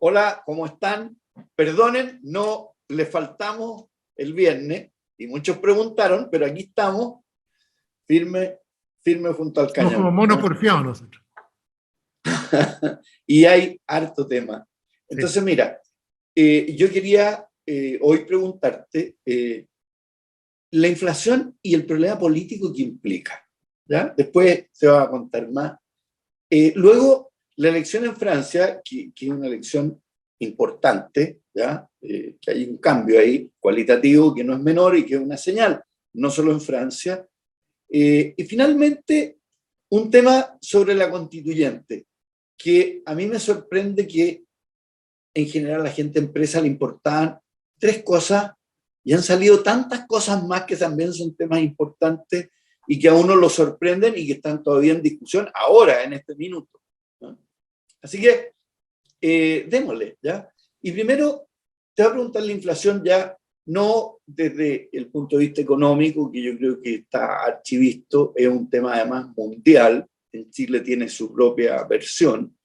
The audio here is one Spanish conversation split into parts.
Hola, ¿cómo están? Perdonen, no les faltamos el viernes y muchos preguntaron, pero aquí estamos, firme, firme junto al Somos como cañón. monos porfiados nosotros. Y hay harto tema. Sí. Entonces, mira, yo quería hoy preguntarte la inflación y el problema político que implica. ¿Ya? Después te va a contar más. Luego, la elección en Francia, que es una elección importante, ¿ya? Que hay un cambio ahí cualitativo que no es menor y que es una señal, no solo en Francia. Y finalmente, un tema sobre la constituyente, que a mí me sorprende que en general a la gente empresa le importaban tres cosas y han salido tantas cosas más que también son temas importantes y que a uno lo sorprenden y que están todavía en discusión ahora, en este minuto, ¿no? Así que démosle, ¿ya? Y primero te voy a preguntar la inflación ya no desde el punto de vista económico, que yo creo que está archivisto, es un tema además mundial, en Chile tiene su propia versión,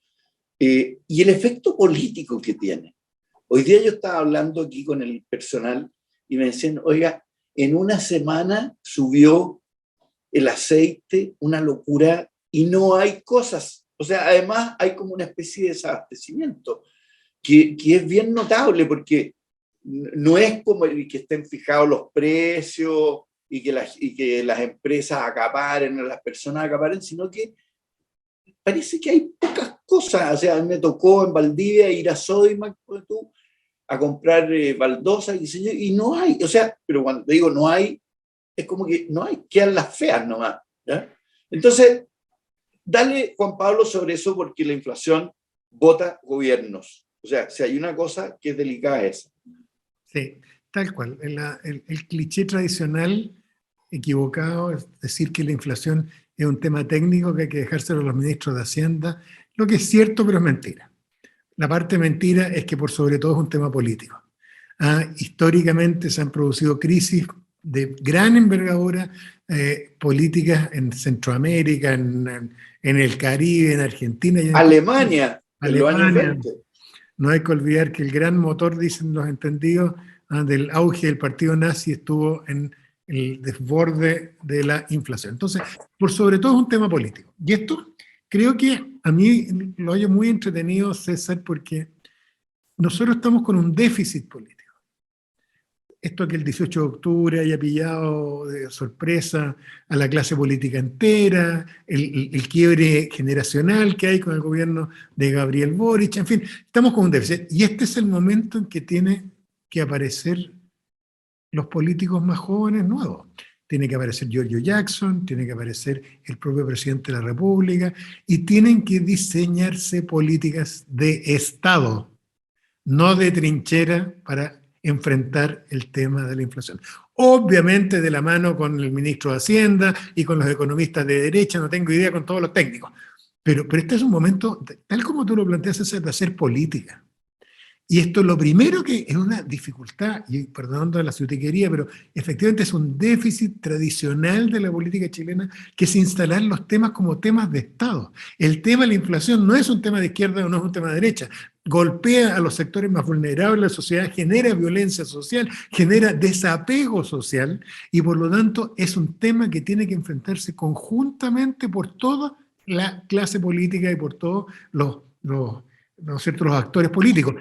y el efecto político que tiene. Hoy día yo estaba hablando aquí con el personal y me decían, oiga, en una semana subió el aceite, una locura, y no hay cosas. O sea, además hay como una especie de desabastecimiento que es bien notable porque no es como que estén fijados los precios y que las empresas acaparen, las personas acaparen, sino que parece que hay pocas cosas. O sea, me tocó en Valdivia ir a Sodimac a comprar baldosas y no hay. O sea, pero cuando digo no hay, es como que no hay, quedan las feas nomás, ¿ya? Entonces, dale, Juan Pablo, sobre eso, porque la inflación vota gobiernos. O sea, si hay una cosa que es delicada es esa. Sí, tal cual. El cliché tradicional equivocado es decir que la inflación es un tema técnico que hay que dejárselo a los ministros de Hacienda, lo que es cierto, pero es mentira. La parte mentira es que por sobre todo es un tema político. Históricamente se han producido crisis de gran envergadura políticas en Centroamérica, en el Caribe, en Argentina y en Alemania, en los años Alemania. 20. No hay que olvidar que el gran motor, dicen los entendidos, del auge del partido nazi estuvo en el desborde de la inflación. Entonces, por sobre todo es un tema político. Y esto creo que a mí lo hallo muy entretenido, César, porque nosotros estamos con un déficit político. Esto que el 18 de octubre haya pillado de sorpresa a la clase política entera, el quiebre generacional que hay con el gobierno de Gabriel Boric, en fin, estamos con un déficit. Y este es el momento en que tiene que aparecer los políticos más jóvenes nuevos. Tiene que aparecer Giorgio Jackson, tiene que aparecer el propio presidente de la República, y tienen que diseñarse políticas de Estado, no de trinchera, para enfrentar el tema de la inflación. Obviamente de la mano con el ministro de Hacienda y con los economistas de derecha, no tengo idea, con todos los técnicos. Pero este es un momento, tal como tú lo planteas, es de hacer política. Y esto lo primero que es una dificultad, y perdonando la sutiquería, pero efectivamente es un déficit tradicional de la política chilena, que es instalar los temas como temas de Estado. El tema de la inflación no es un tema de izquierda o no es un tema de derecha. Golpea a los sectores más vulnerables de la sociedad, genera violencia social, genera desapego social, y por lo tanto es un tema que tiene que enfrentarse conjuntamente por toda la clase política y por todos ¿no es cierto?, los actores políticos.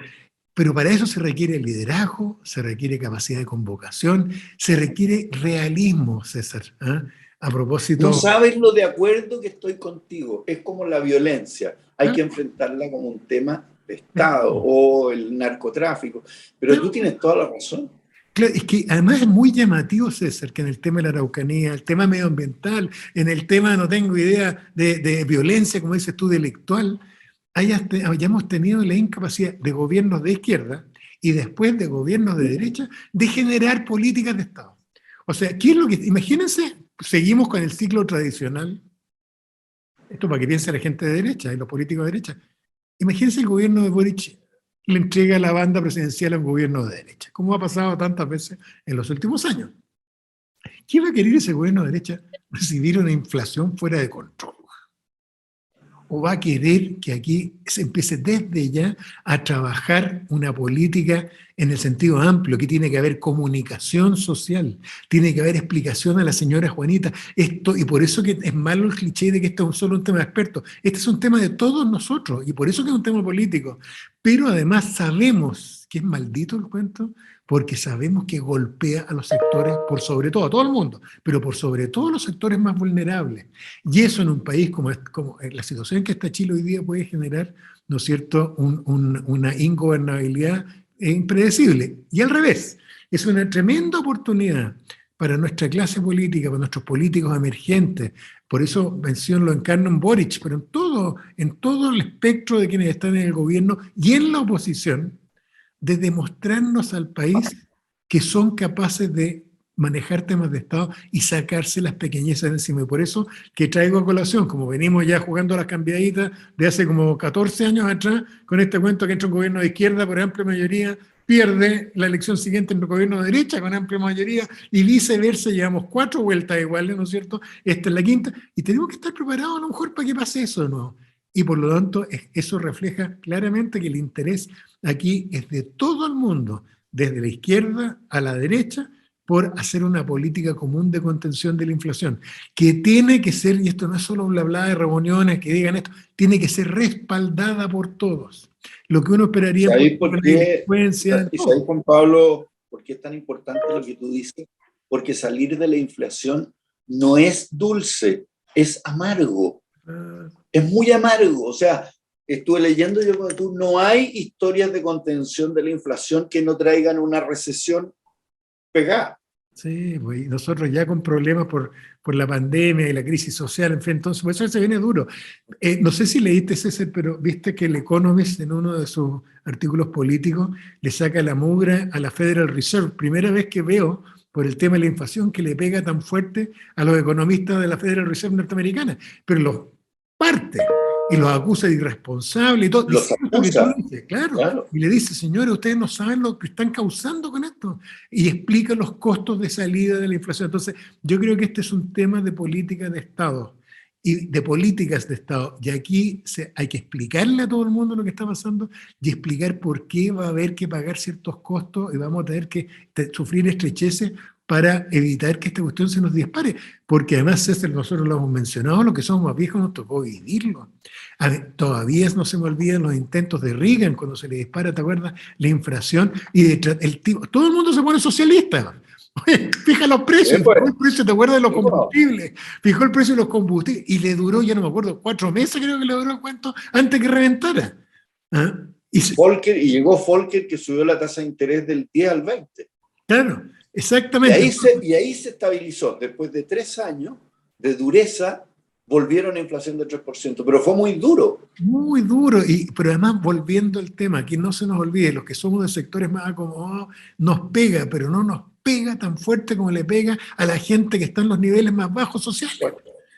Pero para eso se requiere liderazgo, se requiere capacidad de convocación, se requiere realismo, César. A No propósito... sabes lo de acuerdo que estoy contigo. Es como la violencia. Hay ¿Ah? que enfrentarla como un tema de Estado o el narcotráfico. Pero tú tienes toda la razón. Claro, es que además es muy llamativo, César, que en el tema de la Araucanía, el tema medioambiental, en el tema, no tengo idea, de violencia, como dices tú, delictual, hayamos tenido la incapacidad de gobiernos de izquierda y después de gobiernos de derecha de generar políticas de Estado. O sea, ¿qué es lo que... Imagínense, seguimos con el ciclo tradicional, esto para que piense la gente de derecha y los políticos de derecha. Imagínense el gobierno de Boric le entrega la banda presidencial a un gobierno de derecha, como ha pasado tantas veces en los últimos años. ¿Qué va a querer ese gobierno de derecha? Recibir una inflación fuera de control. o va a querer que aquí se empiece desde ya a trabajar una política en el sentido amplio, que tiene que haber comunicación social, tiene que haber explicación a la señora Juanita, esto, y por eso que es malo el cliché de que esto es solo un tema de expertos, este es un tema de todos nosotros, y por eso que es un tema político, pero además sabemos que es maldito el cuento, porque sabemos que golpea a los sectores, por sobre todo, a todo el mundo, pero por sobre todo a los sectores más vulnerables. Y eso en un país como la situación en que está Chile hoy día puede generar, ¿no es cierto?, una ingobernabilidad impredecible. Y al revés, es una tremenda oportunidad para nuestra clase política, para nuestros políticos emergentes. Por eso mención lo encarno en Boric, pero en todo el espectro de quienes están en el gobierno y en la oposición, de demostrarnos al país que son capaces de manejar temas de Estado y sacarse las pequeñezas de encima. Y por eso que traigo a colación, como venimos ya jugando a las cambiaditas de hace como 14 años atrás, con este cuento que entra un gobierno de izquierda por amplia mayoría, pierde la elección siguiente en un gobierno de derecha con amplia mayoría, y viceversa, llevamos 4 vueltas iguales, ¿no es cierto? Esta es la quinta, y tenemos que estar preparados a lo mejor para que pase eso de nuevo. Y por lo tanto, eso refleja claramente que el interés aquí es de todo el mundo, desde la izquierda a la derecha, por hacer una política común de contención de la inflación, que tiene que ser, y esto no es solo un bla bla de reuniones que digan esto, tiene que ser respaldada por todos. Lo que uno esperaría ¿Sabéis por la qué? delincuencia, ¿Y sabéis, Juan Pablo, por qué es tan importante lo que tú dices? Porque salir de la inflación no es dulce, es amargo. Es muy amargo. O sea, estuve leyendo yo como tú, no hay historias de contención de la inflación que no traigan una recesión pegada. sí, pues, y nosotros ya con problemas por la pandemia y la crisis social, en fin, entonces, pues eso se viene duro. No sé si leíste, César, pero viste que el Economist en uno de sus artículos políticos le saca la mugre a la Federal Reserve. Primera vez que veo, por el tema de la inflación, que le pega tan fuerte a los economistas de la Federal Reserve norteamericana, pero los parte y los acusa de irresponsables y todo. Los Diciendo lo que tú acusa, dices, claro. claro. Y le dice, señores, ustedes no saben lo que están causando con esto. Y explica los costos de salida de la inflación. Entonces, yo creo que este es un tema de política de Estado y de políticas de Estado. Y aquí hay que explicarle a todo el mundo lo que está pasando y explicar por qué va a haber que pagar ciertos costos y vamos a tener que sufrir estrecheces para evitar que esta cuestión se nos dispare. Porque además, César, nosotros lo hemos mencionado, lo que somos más viejos nos tocó vivirlo. A ver, todavía no se me olvidan los intentos de Reagan cuando se le dispara, ¿te acuerdas? La inflación y todo el mundo se pone socialista. Oye, fija los precios, Sí, pues. fijó el precio, ¿te acuerdas de los Sí, pues. combustibles? Fijó el precio de los combustibles y le duró, ya no me acuerdo, 4 meses creo que le duró el cuento antes que reventara. ¿Ah? Y llegó Volcker que subió la tasa de interés del 10 al 20. Claro, exactamente. Y ahí se estabilizó. Después de 3 años de dureza, volvieron a inflación del 3%, pero fue muy duro. Muy duro, pero además volviendo al tema, que no se nos olvide, los que somos de sectores más acomodados, nos pega, pero no nos pega tan fuerte como le pega a la gente que está en los niveles más bajos sociales.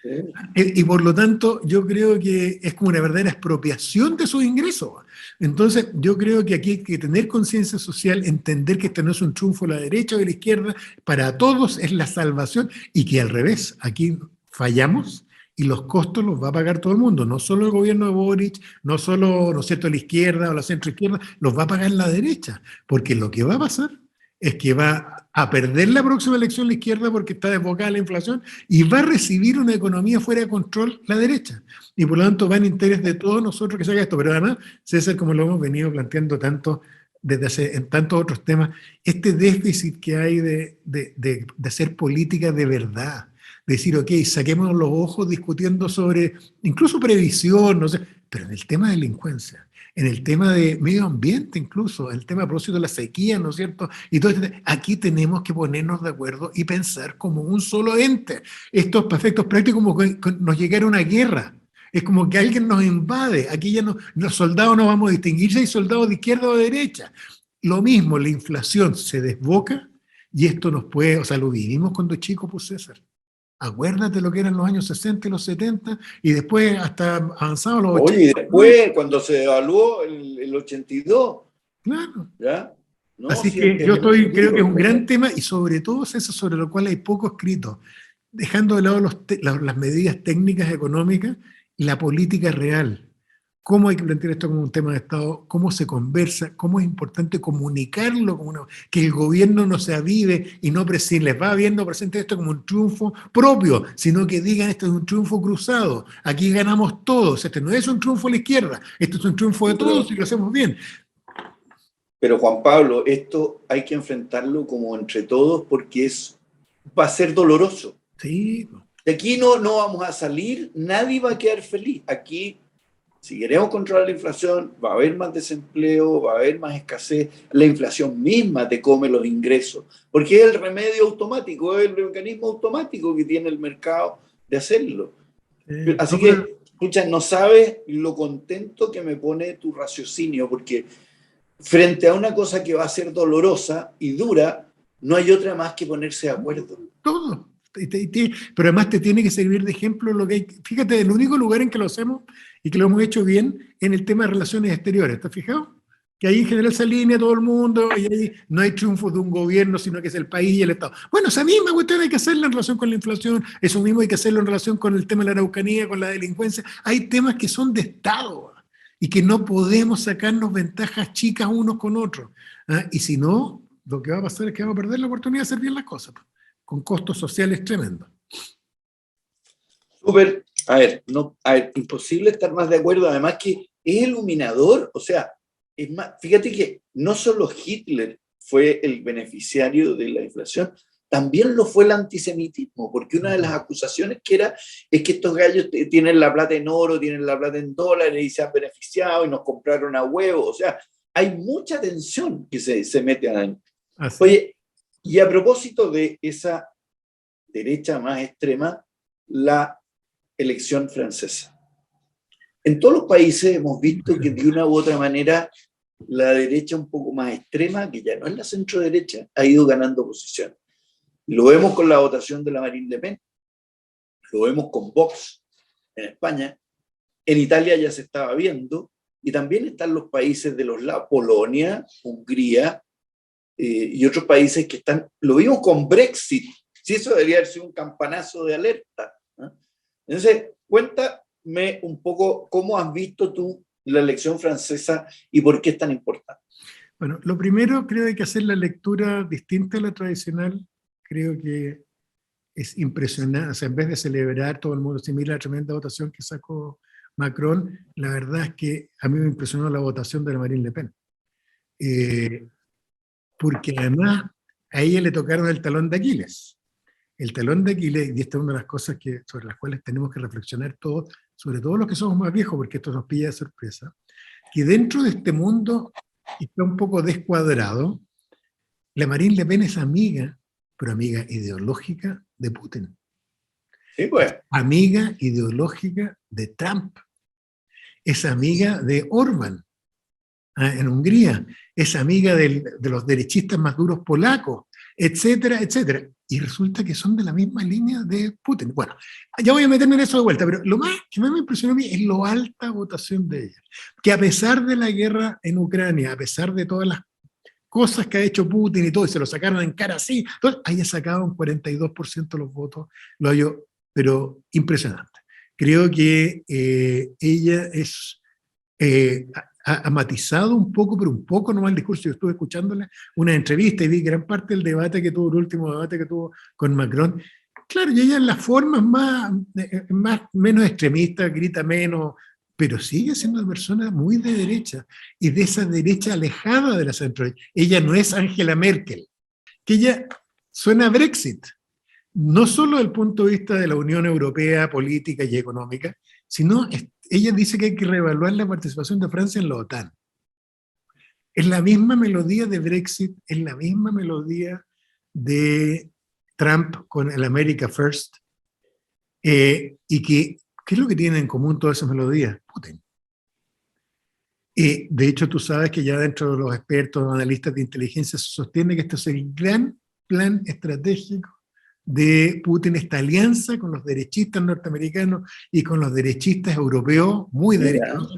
Sí. Y por lo tanto, yo creo que es como una verdadera expropiación de sus ingresos. Entonces, yo creo que aquí hay que tener conciencia social, entender que este no es un triunfo de la derecha o de la izquierda, para todos es la salvación, y que al revés, aquí fallamos y los costos los va a pagar todo el mundo, no solo el gobierno de Boric, no solo, ¿no es cierto?, la izquierda o la centroizquierda, los va a pagar la derecha, porque lo que va a pasar es que va a perder la próxima elección la izquierda porque está desbocada la inflación y va a recibir una economía fuera de control la derecha. Y por lo tanto va en interés de todos nosotros que se haga esto. Pero además, César, como lo hemos venido planteando tanto en tantos otros temas, este déficit que hay de hacer política de verdad, decir, ok, saquémonos los ojos discutiendo sobre incluso previsión, no sé, pero en el tema de delincuencia, en el tema de medio ambiente incluso, el tema a propósito de la sequía, ¿no es cierto? Y todo aquí tenemos que ponernos de acuerdo y pensar como un solo ente. Estos efectos prácticos como que nos llegara una guerra. Es como que alguien nos invade. Aquí ya no, los soldados no vamos a distinguir si hay soldados de izquierda o de derecha. Lo mismo, la inflación se desboca y esto nos puede, o sea, lo vivimos cuando chicos, pues César. Acuérdate lo que eran los años 60 y los 70 y después hasta avanzados los 80. Oye, y después, cuando se evaluó el 82, claro. ¿ya? No, Así sí, que yo creo que es un ¿no? gran tema y sobre todo es eso sobre lo cual hay poco escrito, dejando de lado las medidas técnicas económicas la política real, cómo hay que plantear esto como un tema de Estado, cómo se conversa, cómo es importante comunicarlo, que el gobierno no se avive y no les va bien, no presente esto como un triunfo propio, sino que digan esto es un triunfo cruzado, aquí ganamos todos, este no es un triunfo a la izquierda, esto es un triunfo de todos y lo hacemos bien. Pero Juan Pablo, esto hay que enfrentarlo como entre todos porque va a ser doloroso. Sí. De aquí no vamos a salir, nadie va a quedar feliz. Aquí, si queremos controlar la inflación, va a haber más desempleo, va a haber más escasez. La inflación misma te come los ingresos, porque es el remedio automático, es el mecanismo automático que tiene el mercado de hacerlo. Así que, escucha, no sabes lo contento que me pone tu raciocinio, porque frente a una cosa que va a ser dolorosa y dura, no hay otra más que ponerse de acuerdo. Todo. Pero además te tiene que servir de ejemplo lo que hay. Fíjate, el único lugar en que lo hacemos y que lo hemos hecho bien en el tema de relaciones exteriores. ¿Estás fijado? Que ahí en general se alinea todo el mundo y ahí no hay triunfos de un gobierno, sino que es el país y el Estado. Bueno, esa misma cuestión hay que hacerla en relación con la inflación, eso mismo hay que hacerlo en relación con el tema de la Araucanía, con la delincuencia. Hay temas que son de Estado y que no podemos sacarnos ventajas chicas unos con otros. Y si no, lo que va a pasar es que vamos a perder la oportunidad de hacer bien las cosas, con costos sociales tremendos. Súper, imposible estar más de acuerdo, además que es iluminador, o sea, es más, fíjate que no solo Hitler fue el beneficiario de la inflación, también lo fue el antisemitismo, porque una de las acusaciones es que estos gallos tienen la plata en oro, tienen la plata en dólares y se han beneficiado y nos compraron a huevo, o sea, hay mucha tensión que se mete ahí. Oye, y a propósito de esa derecha más extrema, la elección francesa. En todos los países hemos visto que de una u otra manera la derecha un poco más extrema, que ya no es la centro derecha, ha ido ganando posición. Lo vemos con la votación de la Marine Le Pen, lo vemos con Vox en España, en Italia ya se estaba viendo, y también están los países de los lados, Polonia, Hungría, y otros países que están, lo vimos con Brexit, si eso debería haber sido un campanazo de alerta, ¿no? Entonces, cuéntame un poco cómo has visto tú la elección francesa y por qué es tan importante. Bueno, lo primero, creo que hay que hacer la lectura distinta a la tradicional. Creo que es impresionante, o sea, en vez de celebrar todo el mundo, si mira la tremenda votación que sacó Macron, la verdad es que a mí me impresionó la votación de la Marine Le Pen. Porque además a ella le tocaron el talón de Aquiles. El talón de Aquiles, y esta es una de las cosas sobre las cuales tenemos que reflexionar todos, sobre todo los que somos más viejos, porque esto nos pilla de sorpresa, que dentro de este mundo está un poco descuadrado. La Marine Le Pen es amiga, pero amiga ideológica de Putin. Sí, pues. Amiga ideológica de Trump. Es amiga de Orbán en Hungría. Es amiga de los derechistas más duros polacos, etcétera, etcétera. Y resulta que son de la misma línea de Putin. Bueno, ya voy a meterme en eso de vuelta, pero lo más que más me impresionó a mí es lo alta votación de ella. Que a pesar de la guerra en Ucrania, a pesar de todas las cosas que ha hecho Putin y todo, y se lo sacaron en cara así, entonces haya sacado un 42% de los votos, lo hallo, pero impresionante. Creo que ella es... ha matizado un poco, pero un poco nomás el discurso. Yo estuve escuchándole una entrevista y vi gran parte del debate que tuvo, el último debate que tuvo con Macron. Claro, y ella en las formas menos extremistas, grita menos, pero sigue siendo una persona muy de derecha, y de esa derecha alejada de la centro. Ella no es Angela Merkel, que ella suena a Brexit, no solo desde el punto de vista de la Unión Europea, política y económica, sino ella dice que hay que reevaluar la participación de Francia en la OTAN. Es la misma melodía de Brexit, es la misma melodía de Trump con el America First, y que, ¿qué es lo que tienen en común todas esas melodías? Putin. De hecho, tú sabes que ya dentro de los expertos, analistas de inteligencia, se sostiene que este es el gran plan estratégico de Putin, esta alianza con los derechistas norteamericanos y con los derechistas europeos, muy derechos,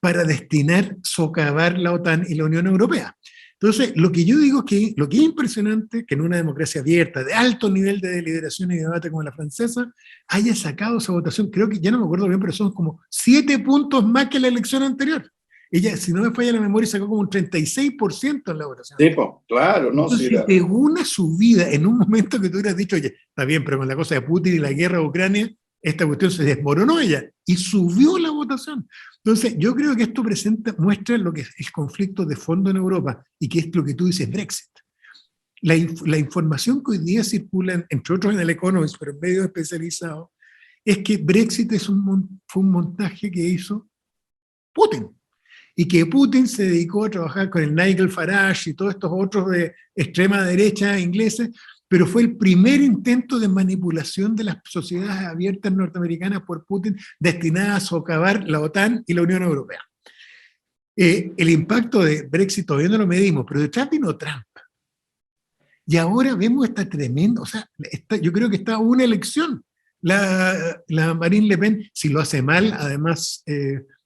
para destinar, socavar la OTAN y la Unión Europea. Entonces, lo que yo digo es que lo que es impresionante, que en una democracia abierta, de alto nivel de deliberación y debate como la francesa, haya sacado esa votación, creo que ya no me acuerdo bien, pero son como 7 puntos más que la elección anterior. Ella, si no me falla la memoria, sacó como un 36% en la votación. Sí, pues, claro, no, sí, Entonces, pegó una subida en un momento que tú hubieras dicho, oye, está bien, pero con la cosa de Putin y la guerra de Ucrania, esta cuestión se desmoronó ella y subió la votación. Entonces, yo creo que esto muestra lo que es el conflicto de fondo en Europa y que es lo que tú dices, Brexit. La información que hoy día circula, entre otros en el Economist, pero en medios especializados, es que Brexit fue un montaje que hizo Putin y que Putin se dedicó a trabajar con el Nigel Farage y todos estos otros de extrema derecha ingleses, pero fue el primer intento de manipulación de las sociedades abiertas norteamericanas por Putin destinadas a socavar la OTAN y la Unión Europea. El impacto de Brexit todavía no lo medimos, pero detrás vino Trump. Y ahora vemos esta tremenda, o sea, yo creo que está una elección. La Marine Le Pen, si lo hace mal, además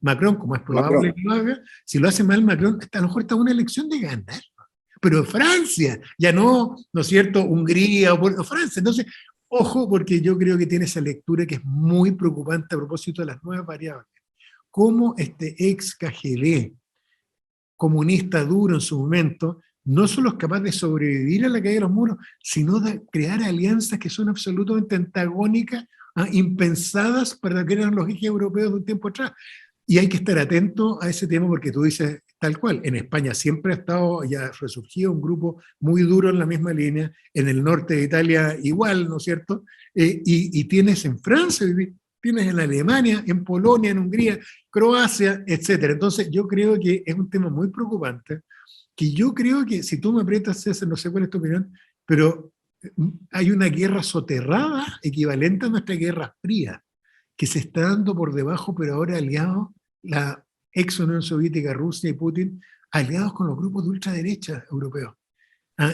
Macron, como es probable Macron. que lo haga, si lo hace mal Macron, a lo mejor está una elección de ganar. Pero Francia, ya no, ¿no es cierto? Hungría o Francia. Entonces, ojo, porque yo creo que tiene esa lectura que es muy preocupante a propósito de las nuevas variables. Cómo este ex KGB, comunista duro en su momento, no solo es capaz de sobrevivir a la caída de los muros, sino de crear alianzas que son absolutamente antagónicas, impensadas para lo que eran los ejes europeos de un tiempo atrás. Y hay que estar atento a ese tema porque tú dices tal cual, en España siempre ha estado, ya resurgido un grupo muy duro en la misma línea, en el norte de Italia igual, ¿no es cierto? Y tienes en Francia, tienes en Alemania, en Polonia, en Hungría, Croacia, etcétera. Entonces yo creo que es un tema muy preocupante, que yo creo que si tú me aprietas, César, no sé cuál es tu opinión, pero hay una guerra soterrada equivalente a nuestra Guerra Fría, que se está dando por debajo, pero ahora aliados, la ex Unión Soviética, Rusia y Putin, aliados con los grupos de ultraderecha europeos.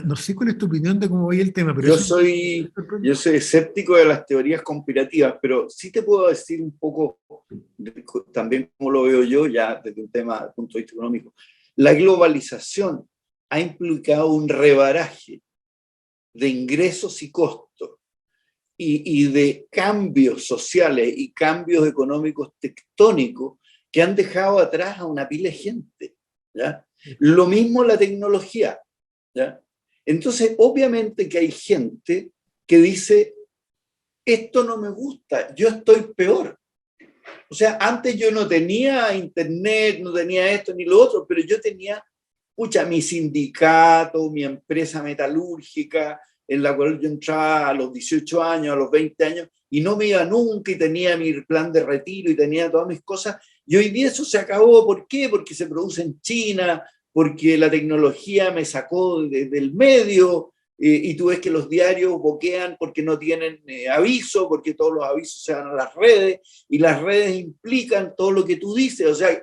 No sé cuál es tu opinión de cómo va el tema, pero Yo eso... soy, yo soy escéptico de las teorías conspirativas, pero sí te puedo decir un poco también cómo lo veo yo, ya desde un tema, desde el punto de vista económico. La globalización ha implicado un rebaraje de ingresos y costos y de cambios sociales y cambios económicos tectónicos que han dejado atrás a una pila de gente, ¿ya? Lo mismo la tecnología, ¿ya? Entonces, obviamente que hay gente que dice, esto no me gusta, yo estoy peor. O sea, antes yo no tenía internet, no tenía esto ni lo otro, pero yo tenía, pucha, mi sindicato, mi empresa metalúrgica, en la cual yo entraba a los 18 años, a los 20 años, y no me iba nunca, y tenía mi plan de retiro, y tenía todas mis cosas, y hoy día eso se acabó. ¿Por qué? Porque se produce en China, porque la tecnología me sacó del medio, y tú ves que los diarios boquean porque no tienen aviso, porque todos los avisos se van a las redes, y las redes implican todo lo que tú dices, o sea,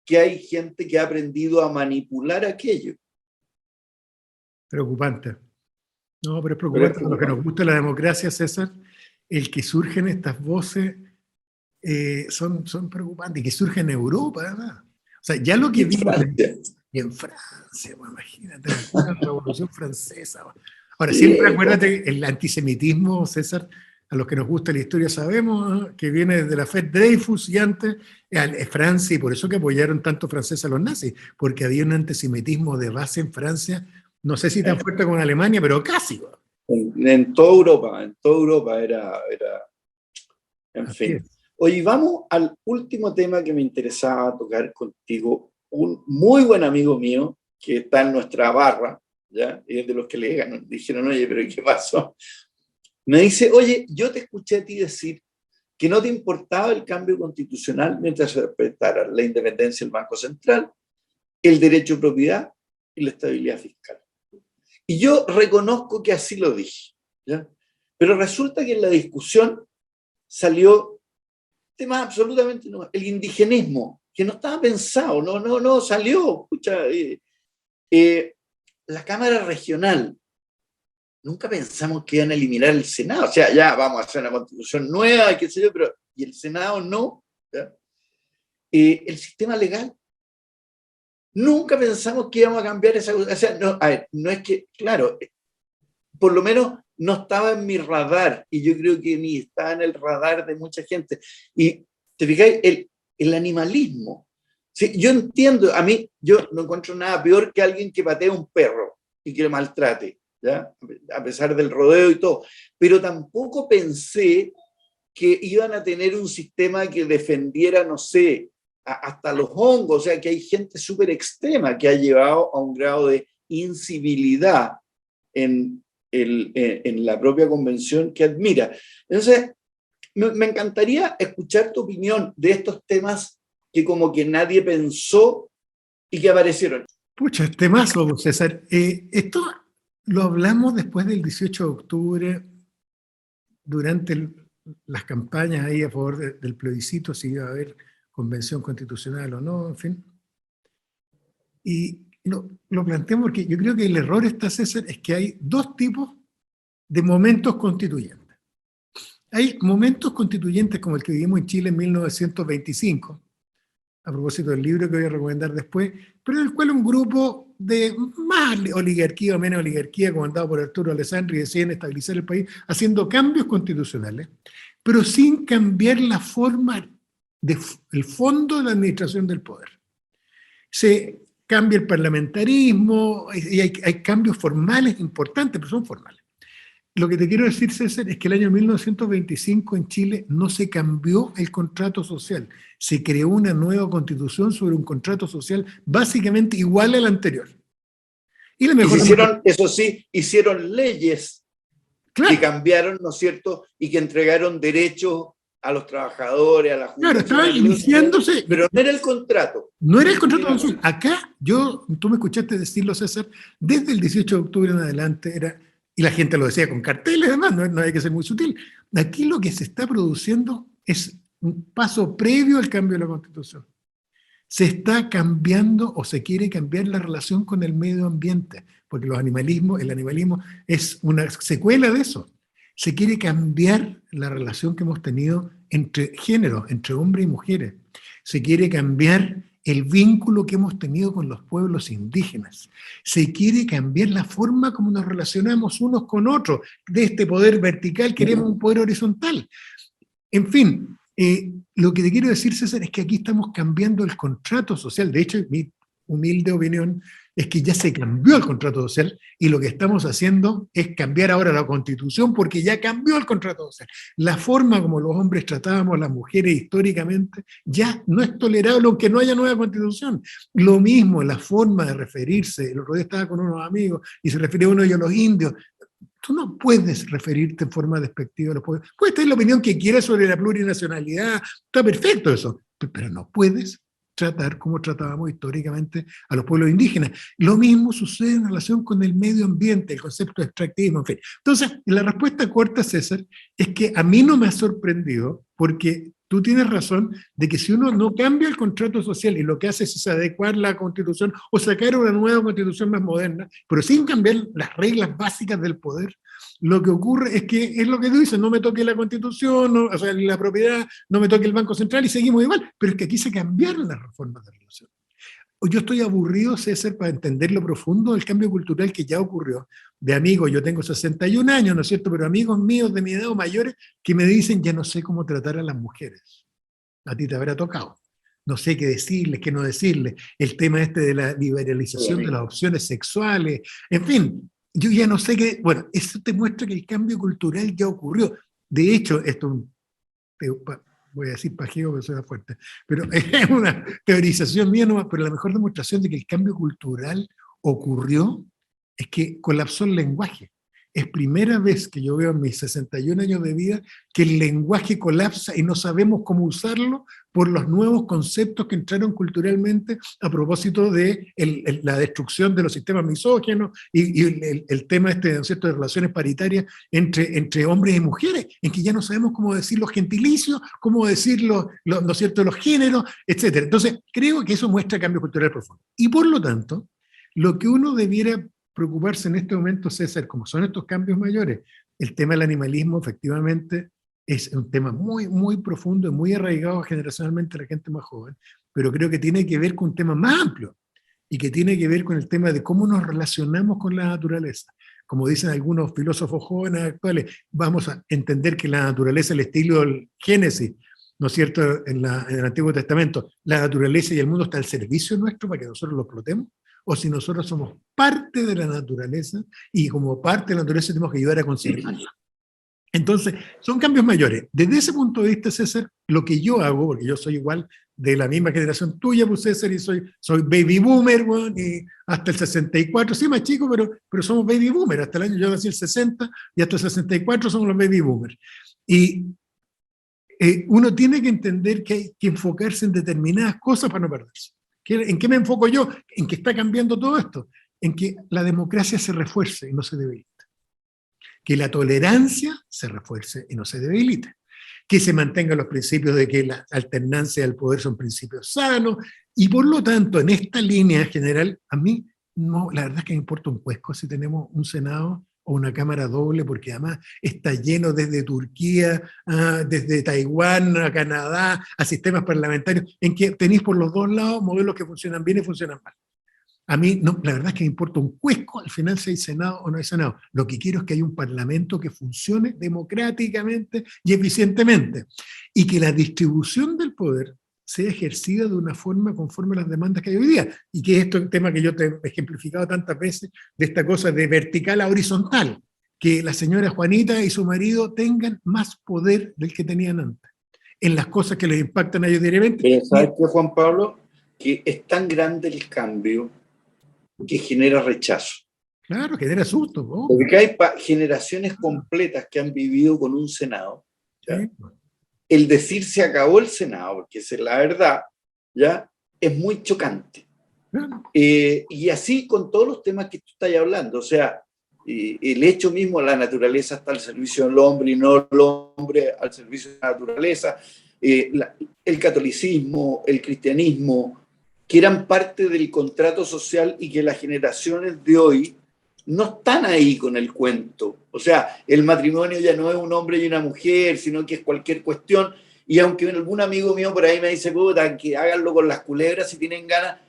que hay gente que ha aprendido a manipular aquello. Preocupante. No, pero es Pero es preocupante a los que nos preocupante. gusta la democracia, César, el que surgen estas voces son preocupantes, y que surgen en Europa, ¿verdad? O sea, ya lo Y que en vimos Francia. y en Francia, pues, imagínate, la Revolución Francesa. Ahora, siempre Sí, acuérdate, el antisemitismo, César, a los que nos gusta la historia sabemos que viene desde la Fête Dreyfus y antes, Francia, y por eso que apoyaron tanto franceses a los nazis, porque había un antisemitismo de base en Francia, no sé si tan fuerte como en Alemania, pero casi. en toda Europa era, en Así fin. es. Oye, vamos al último tema que me interesaba tocar contigo. Un muy buen amigo mío que está en nuestra barra, ¿ya? Y es de los que le dijeron, oye, pero ¿qué pasó? Me dice, oye, yo te escuché a ti decir que no te importaba el cambio constitucional mientras se respetara la independencia del Banco Central, el derecho de propiedad y la estabilidad fiscal. Y yo reconozco que así lo dije, ¿ya? Pero resulta que en la discusión salió tema absolutamente no, el indigenismo, que no estaba pensado, no salió. Escucha, la Cámara Regional, nunca pensamos que iban a eliminar el Senado, o sea, ya vamos a hacer una constitución nueva, qué sé yo, pero y el Senado no. ¿Ya? El sistema legal, nunca pensamos que íbamos a cambiar esa cosa. O sea, no, a ver, no es que, claro, por lo menos no estaba en mi radar, y yo creo que ni estaba en el radar de mucha gente. Y te fijáis, el animalismo. Sí, yo entiendo, a mí, yo no encuentro nada peor que alguien que patee a un perro y que lo maltrate, ¿ya? A pesar del rodeo y todo. Pero tampoco pensé que iban a tener un sistema que defendiera, no sé, hasta los hongos. O sea, que hay gente súper extrema que ha llevado a un grado de incivilidad en, en la propia convención que admira. Entonces, me encantaría escuchar tu opinión de estos temas que como que nadie pensó y que aparecieron. Pucha, temazo, César. Esto lo hablamos después del 18 de octubre, durante las campañas ahí a favor del plebiscito, si iba a haber convención constitucional o no, en fin. Y lo planteamos porque yo creo que el error está, César, es que hay dos tipos de momentos constituyentes. Hay momentos constituyentes como el que vivimos en Chile en 1925, a propósito del libro que voy a recomendar después, pero en el cual un grupo de más oligarquía o menos oligarquía, comandado por Arturo Alessandri, deciden estabilizar el país haciendo cambios constitucionales, pero sin cambiar la forma, el fondo de la administración del poder. Se cambia el parlamentarismo y hay cambios formales importantes, pero son formales. Lo que te quiero decir, César, es que el año 1925 en Chile no se cambió el contrato social, se creó una nueva constitución sobre un contrato social básicamente igual al anterior. Y la mejor se hicieron, eso sí, hicieron leyes, claro, que cambiaron, ¿no es cierto?, y que entregaron derechos a los trabajadores, a la jubilación. Claro, estaba iniciándose. Pero no era el contrato. No era el contrato social. Acá, tú me escuchaste decirlo, César, desde el 18 de octubre en adelante era... Y la gente lo decía con carteles, además, no hay que ser muy sutil. Aquí lo que se está produciendo es un paso previo al cambio de la Constitución. Se está cambiando o se quiere cambiar la relación con el medio ambiente, porque el animalismo es una secuela de eso. Se quiere cambiar la relación que hemos tenido entre géneros, entre hombres y mujeres. Se quiere cambiar el vínculo que hemos tenido con los pueblos indígenas. Se quiere cambiar la forma como nos relacionamos unos con otros. De este poder vertical queremos un poder horizontal. En fin, lo que te quiero decir, César, es que aquí estamos cambiando el contrato social. De hecho, mi humilde opinión es que ya se cambió el contrato social y lo que estamos haciendo es cambiar ahora la Constitución porque ya cambió el contrato social. La forma como los hombres tratábamos a las mujeres históricamente ya no es tolerable aunque no haya nueva Constitución. Lo mismo, la forma de referirse. El otro día estaba con unos amigos y se refería uno de ellos a los indios. Tú no puedes referirte en forma despectiva a los pueblos. Puedes tener la opinión que quieras sobre la plurinacionalidad, está perfecto eso, pero no puedes tratar como tratábamos históricamente a los pueblos indígenas. Lo mismo sucede en relación con el medio ambiente, el concepto de extractivismo, en fin. Entonces, la respuesta corta, César, es que a mí no me ha sorprendido, porque tú tienes razón de que si uno no cambia el contrato social y lo que hace es adecuar la Constitución o sacar una nueva Constitución más moderna, pero sin cambiar las reglas básicas del poder, lo que ocurre es que es lo que tú dices, no me toque la Constitución, no, o sea, la propiedad, no me toque el Banco Central y seguimos igual, pero es que aquí se cambiaron las reformas de relación. Yo estoy aburrido, César, para entender lo profundo del cambio cultural que ya ocurrió. De amigos, yo tengo 61 años, ¿no es cierto? Pero amigos míos de mi edad o mayores que me dicen, ya no sé cómo tratar a las mujeres. A ti te habrá tocado. No sé qué decirles, qué no decirles. El tema este de la liberalización de las opciones sexuales. En fin, yo ya no sé qué... Bueno, eso te muestra que el cambio cultural ya ocurrió. De hecho, esto voy a decir pajeo porque suena fuerte, pero es una teorización mía nomás, pero la mejor demostración de que el cambio cultural ocurrió es que colapsó el lenguaje. Es primera vez que yo veo en mis 61 años de vida que el lenguaje colapsa y no sabemos cómo usarlo por los nuevos conceptos que entraron culturalmente a propósito de la destrucción de los sistemas misóginos y el tema ¿no es cierto?, de relaciones paritarias entre hombres y mujeres, en que ya no sabemos cómo decir los gentilicios, cómo decir ¿no es cierto?, los géneros, etc. Entonces, creo que eso muestra cambio cultural profundo. Y por lo tanto, lo que uno debiera preocuparse en este momento, César, como son estos cambios mayores, el tema del animalismo efectivamente es un tema muy, muy profundo y muy arraigado generacionalmente a la gente más joven, pero creo que tiene que ver con un tema más amplio. y que tiene que ver con el tema de cómo nos relacionamos con la naturaleza. Como dicen algunos filósofos jóvenes actuales, vamos a entender que la naturaleza, el estilo del Génesis, ¿no es cierto?, en el Antiguo Testamento, la naturaleza y el mundo está al servicio nuestro para que nosotros lo explotemos, o si nosotros somos parte de la naturaleza y como parte de la naturaleza tenemos que ayudar a conservarla. Entonces, son cambios mayores. Desde ese punto de vista, César, lo que yo hago, porque yo soy igual de la misma generación tuya, pues César, y soy baby boomer, bueno, y hasta el 64, sí más chico, pero somos baby boomer, hasta el año, yo nací el 60, y hasta el 64 somos los baby boomers. Y uno tiene que entender que hay que enfocarse en determinadas cosas para no perderse. ¿En qué me enfoco yo? En que está cambiando todo esto, en que la democracia se refuerce y no se debilite, que la tolerancia se refuerce y no se debilite, que se mantengan los principios de que la alternancia del poder son principios sanos, y por lo tanto, en esta línea general, a mí, no, la verdad es que me importa un cuesco si tenemos un Senado o una Cámara doble, porque además está lleno desde Turquía, desde Taiwán, a Canadá, a sistemas parlamentarios, en que tenéis por los dos lados modelos que funcionan bien y funcionan mal. A mí, no, la verdad es que me importa un cuesco al final si hay Senado o no hay Senado. Lo que quiero es que haya un Parlamento que funcione democráticamente y eficientemente, y que la distribución del poder sea ejercida de una forma conforme a las demandas que hay hoy día, y que esto es el tema que yo te he ejemplificado tantas veces, de esta cosa de vertical a horizontal, que la señora Juanita y su marido tengan más poder del que tenían antes, en las cosas que les impactan a ellos diariamente. Pero ¿sabes qué, Juan Pablo? Que es tan grande el cambio que genera rechazo. Claro, genera susto. ¿No? Porque hay generaciones completas que han vivido con un Senado, ¿ya? Sí. El decir se acabó el Senado, porque es la verdad, ¿ya? Es muy chocante. Claro. Y así con todos los temas que tú estás hablando, o sea, el hecho mismo, la naturaleza está al servicio del hombre y no el hombre al servicio de la naturaleza, el catolicismo, el cristianismo, que eran parte del contrato social y que las generaciones de hoy no están ahí con el cuento. O sea, el matrimonio ya no es un hombre y una mujer, sino que es cualquier cuestión. Y aunque algún amigo mío por ahí me dice, puta, que háganlo con las culebras si tienen ganas,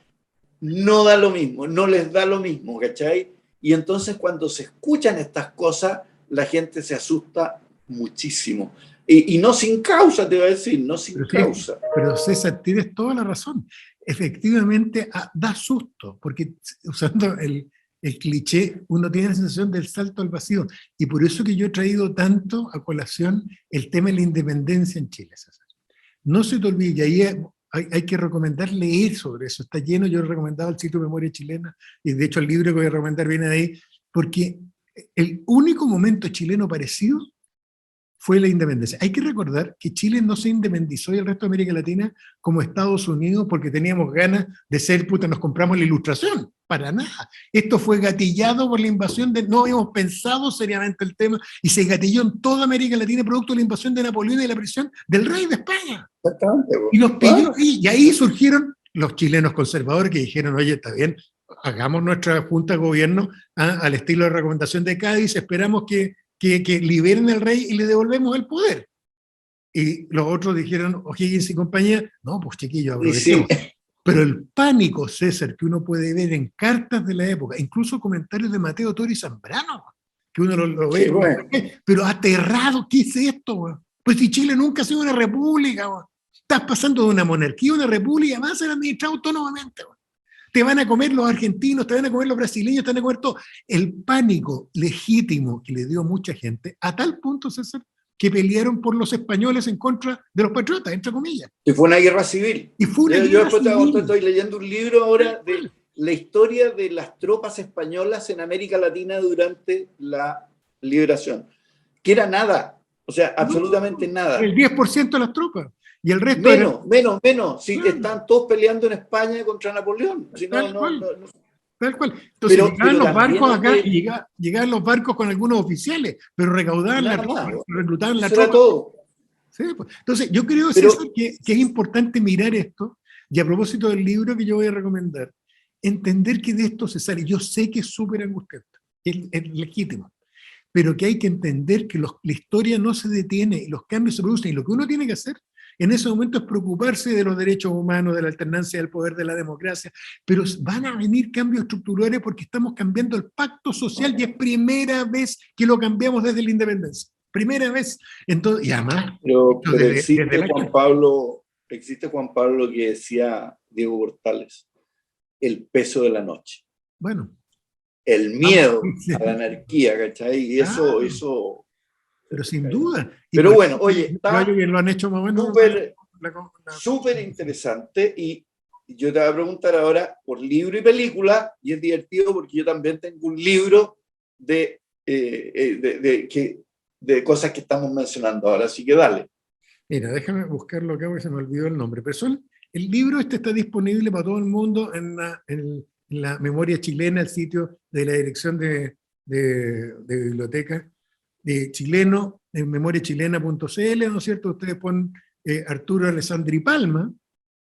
no da lo mismo, no les da lo mismo, ¿cachai? Y entonces cuando se escuchan estas cosas, la gente se asusta muchísimo. Y no sin causa, te voy a decir, no sin causa. Pero César, tienes toda la razón. Efectivamente, da susto, porque usando el cliché, uno tiene la sensación del salto al vacío. Y por eso que yo he traído tanto a colación el tema de la independencia en Chile, César. No se te olvide, y ahí hay que recomendar leer sobre eso. Está lleno, yo he recomendado el sitio Memoria Chilena, y de hecho el libro que voy a recomendar viene de ahí, porque el único momento chileno parecido fue la independencia. Hay que recordar que Chile no se independizó y el resto de América Latina como Estados Unidos porque teníamos ganas de ser, puta, nos compramos la Ilustración. Para nada. Esto fue gatillado por la invasión no habíamos pensado seriamente el tema y se gatilló en toda América Latina producto de la invasión de Napoleón y la prisión del rey de España. Y nos pilló y ahí surgieron los chilenos conservadores que dijeron, oye, está bien, hagamos nuestra junta de gobierno al estilo de recomendación de Cádiz, esperamos que liberen al rey y le devolvemos el poder. Y los otros dijeron, O'Higgins y compañía, no, pues chiquillos, aprovechemos. Sí. Pero el pánico, César, que uno puede ver en cartas de la época, incluso comentarios de Mateo Toro y Zambrano, que uno lo ve, bueno, pero aterrado, ¿qué es esto? Pues si Chile nunca ha sido una república, estás pasando de una monarquía a una república, vas a ser administrado autónomamente. Te van a comer los argentinos, te van a comer los brasileños, te van a comer todo. El pánico legítimo que le dio mucha gente, a tal punto, César, que pelearon por los españoles en contra de los patriotas, entre comillas. Y fue una guerra civil. Y fue una guerra civil. Yo estoy leyendo un libro ahora de la historia de las tropas españolas en América Latina durante la liberación, que era nada, o sea, absolutamente nada. El 10% de las tropas. Y el resto menos. Si están todos peleando en España contra Napoleón. Si tal cual. Entonces llegaban los barcos acá y llegaban los barcos con algunos oficiales, pero recaudaban la tropa, reclutaban la tropa. Todo. Sí, pues. Entonces yo creo, César, que es importante mirar esto, y a propósito del libro que yo voy a recomendar, entender que de esto se sale. Yo sé que es súper angustiante, es legítimo, pero que hay que entender que la historia no se detiene, y los cambios se producen, y lo que uno tiene que hacer en ese momento es preocuparse de los derechos humanos, de la alternancia del poder, de la democracia, pero van a venir cambios estructurales porque estamos cambiando el pacto social y es primera vez que lo cambiamos desde la independencia. Primera vez. Entonces, y además, Pero desde existe Juan Pablo que decía Diego Portales, el peso de la noche. Bueno. El miedo a la anarquía, ¿cachai? Y eso... Pero sin duda. Pero bueno, oye, está lo han hecho más o menos súper interesante, y yo te voy a preguntar ahora por libro y película, y es divertido porque yo también tengo un libro de cosas que estamos mencionando ahora, así que dale. Mira, déjame buscarlo acá porque se me olvidó el nombre. Pero el libro está disponible para todo el mundo en la memoria chilena, el sitio de la Dirección de Biblioteca de chileno, en memoriachilena.cl, ¿no es cierto? Ustedes ponen Arturo Alessandri Palma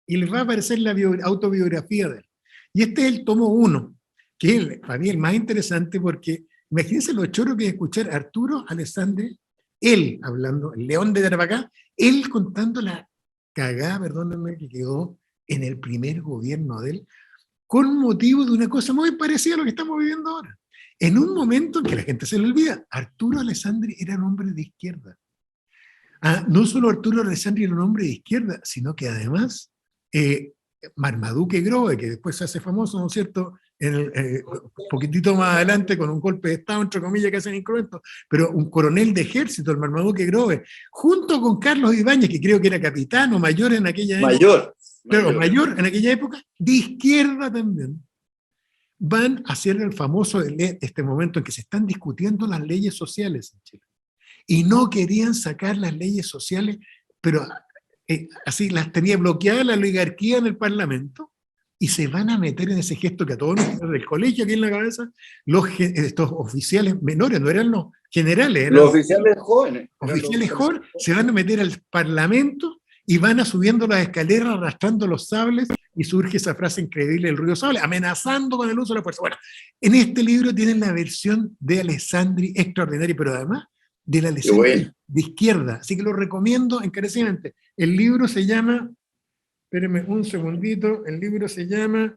y les va a aparecer la autobiografía de él. Y este es el tomo 1, que es para mí el más interesante porque imagínense lo choro que es escuchar a Arturo Alessandri, él hablando, el león de Tarapacá, él contando la cagada, perdónenme, que quedó en el primer gobierno de él, con motivo de una cosa muy parecida a lo que estamos viviendo ahora. En un momento en que la gente se le olvida, Arturo Alessandri era un hombre de izquierda. No solo Arturo Alessandri era un hombre de izquierda, sino que además Marmaduke Grove, que después se hace famoso, ¿no es cierto?, un poquitito más adelante con un golpe de Estado, entre comillas, que hacen incruentos, pero un coronel de ejército, el Marmaduke Grove, junto con Carlos Ibáñez, que creo que era capitán o mayor en aquella época. Mayor en aquella época, de izquierda también, van a hacer el famoso este momento en que se están discutiendo las leyes sociales en Chile. Y no querían sacar las leyes sociales, pero así las tenía bloqueadas la oligarquía en el Parlamento, y se van a meter en ese gesto que a todos nos tiene del colegio aquí en la cabeza, estos oficiales menores, no eran los generales, eran los oficiales jóvenes. Oficiales jóvenes se van a meter al Parlamento y van a subiendo las escaleras arrastrando los sables, y surge esa frase increíble del ruido sable, amenazando con el uso de la fuerza. Bueno, en este libro tienen la versión de Alessandri extraordinaria, pero además de la Alessandri de izquierda, así que lo recomiendo encarecidamente. El libro se llama, espérenme un segundito, el libro se llama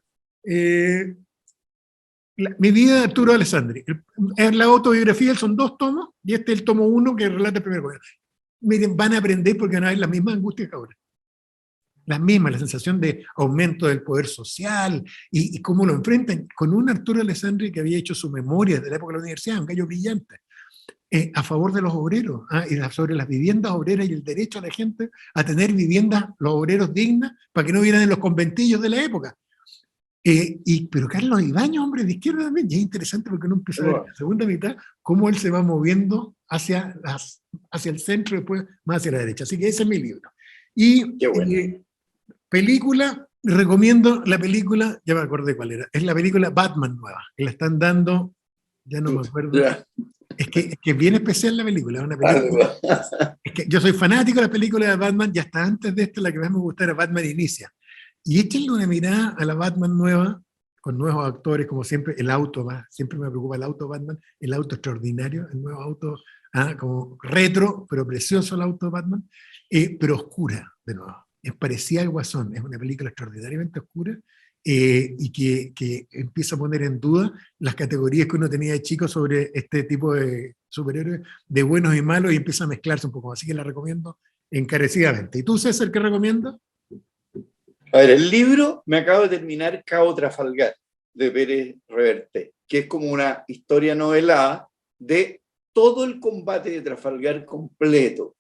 Mi vida de Arturo Alessandri. Es la autobiografía, son 2 tomos, y este es el tomo 1 que relata el primer gobierno. Miren, van a aprender porque van a ver las mismas angustias que ahora. Las mismas, la sensación de aumento del poder social y cómo lo enfrentan con un Arturo Alessandri que había hecho su memoria desde la época de la universidad, un gallo brillante, a favor de los obreros, y sobre las viviendas obreras y el derecho a la gente a tener viviendas, los obreros dignas, para que no vieran en los conventillos de la época. Pero Carlos Ibáñez, hombre de izquierda también, y es interesante porque uno empieza a ver en la segunda mitad cómo él se va moviendo hacia el centro y después más hacia la derecha. Así que ese es mi libro. Y película, recomiendo la película, ya me acordé cuál era, es la película Batman nueva, que la están dando, ya no me acuerdo. Es que es bien especial la película, una película. Es que yo soy fanático de las películas de Batman, y hasta antes de esta la que más me gustaba era Batman Inicia. Y échenle una mirada a la Batman nueva, con nuevos actores, como siempre, el auto va, siempre me preocupa el auto Batman, el auto extraordinario, el nuevo auto, como retro, pero precioso el auto Batman, pero oscura, de nuevo. Es parecida al Guasón, es una película extraordinariamente oscura, y que empieza a poner en duda las categorías que uno tenía de chico sobre este tipo de superhéroes, de buenos y malos, y empieza a mezclarse un poco, así que la recomiendo encarecidamente. ¿Y tú, César, qué recomiendas? A ver, el libro, me acabo de terminar Cabo Trafalgar, de Pérez Reverte, que es como una historia novelada de todo el combate de Trafalgar completo,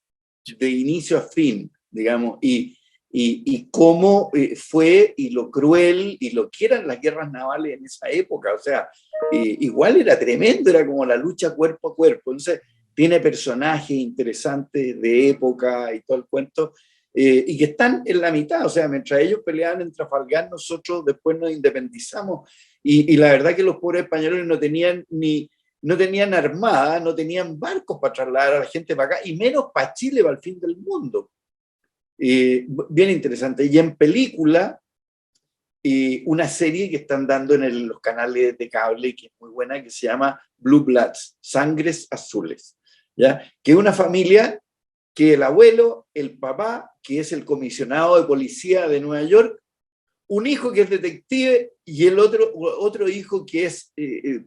de inicio a fin, digamos, y cómo fue, y lo cruel, y lo que eran las guerras navales en esa época. O sea, igual era tremendo, era como la lucha cuerpo a cuerpo. Entonces, tiene personajes interesantes de época y todo el cuento, y que están en la mitad. O sea, mientras ellos peleaban en Trafalgar, nosotros después nos independizamos, y la verdad que los pobres españoles no tenían armada, no tenían barcos para trasladar a la gente para acá, y menos para Chile, para el fin del mundo. Bien interesante. Y en película, una serie que están dando en los canales de cable, que es muy buena, que se llama Blue Bloods, Sangres Azules, ¿ya? Que es una familia que el abuelo, el papá, que es el comisionado de policía de Nueva York, un hijo que es detective y el otro hijo que es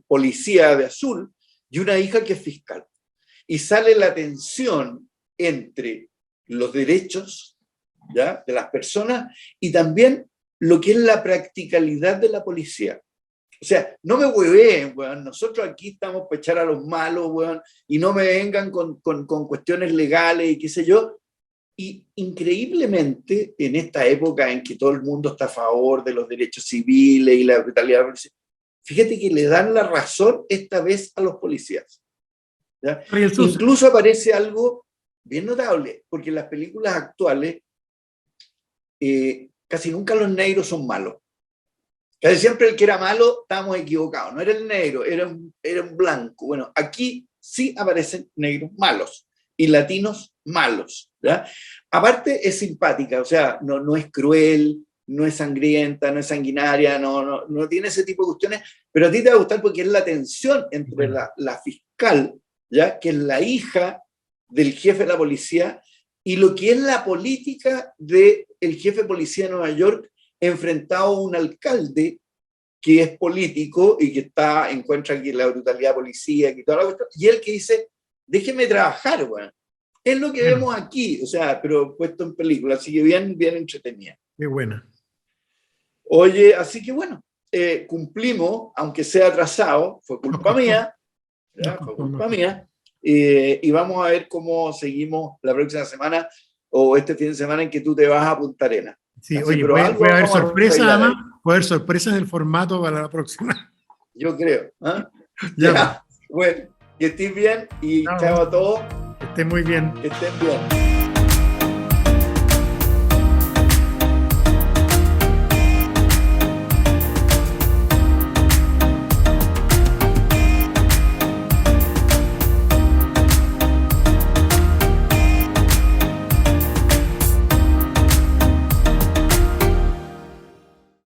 policía de azul, y una hija que es fiscal. Y sale la tensión entre los derechos, ¿ya?, de las personas y también lo que es la practicalidad de la policía. O sea, no me hueveen, weón. Nosotros aquí estamos para echar a los malos, weón, y no me vengan con cuestiones legales y qué sé yo. Y increíblemente, en esta época en que todo el mundo está a favor de los derechos civiles y la brutalidad, fíjate que le dan la razón esta vez a los policías, ¿ya? Incluso aparece algo bien notable, porque en las películas actuales casi nunca los negros son malos. Casi siempre el que era malo estábamos equivocados, no era el negro, era un blanco. Bueno, aquí sí aparecen negros malos y latinos malos, ¿ya? Aparte es simpática, o sea, no es cruel, no es sangrienta, no es sanguinaria, no tiene ese tipo de cuestiones, pero a ti te va a gustar porque es la tensión entre la fiscal, ¿ya?, que es la hija del jefe de la policía, y lo que es la política del jefe de policía de Nueva York enfrentado a un alcalde que es político y que encuentra aquí la brutalidad policía y toda la cuestión, y él que dice, déjeme trabajar, bueno. Es lo que vemos aquí, o sea, pero puesto en película, así que bien entretenida. Qué buena. Oye, así que bueno, cumplimos, aunque sea atrasado, fue culpa mía, fue culpa mía, y vamos a ver cómo seguimos la próxima semana o este fin de semana en que tú te vas a Punta Arenas. Sí, así, oye, pero puede haber sorpresas, además, ahí. puede haber sorpresas del formato para la próxima. Yo creo. ¿Eh? Ya. Bueno, que estés bien y chao a todos. Que estén muy bien. Que estén bien.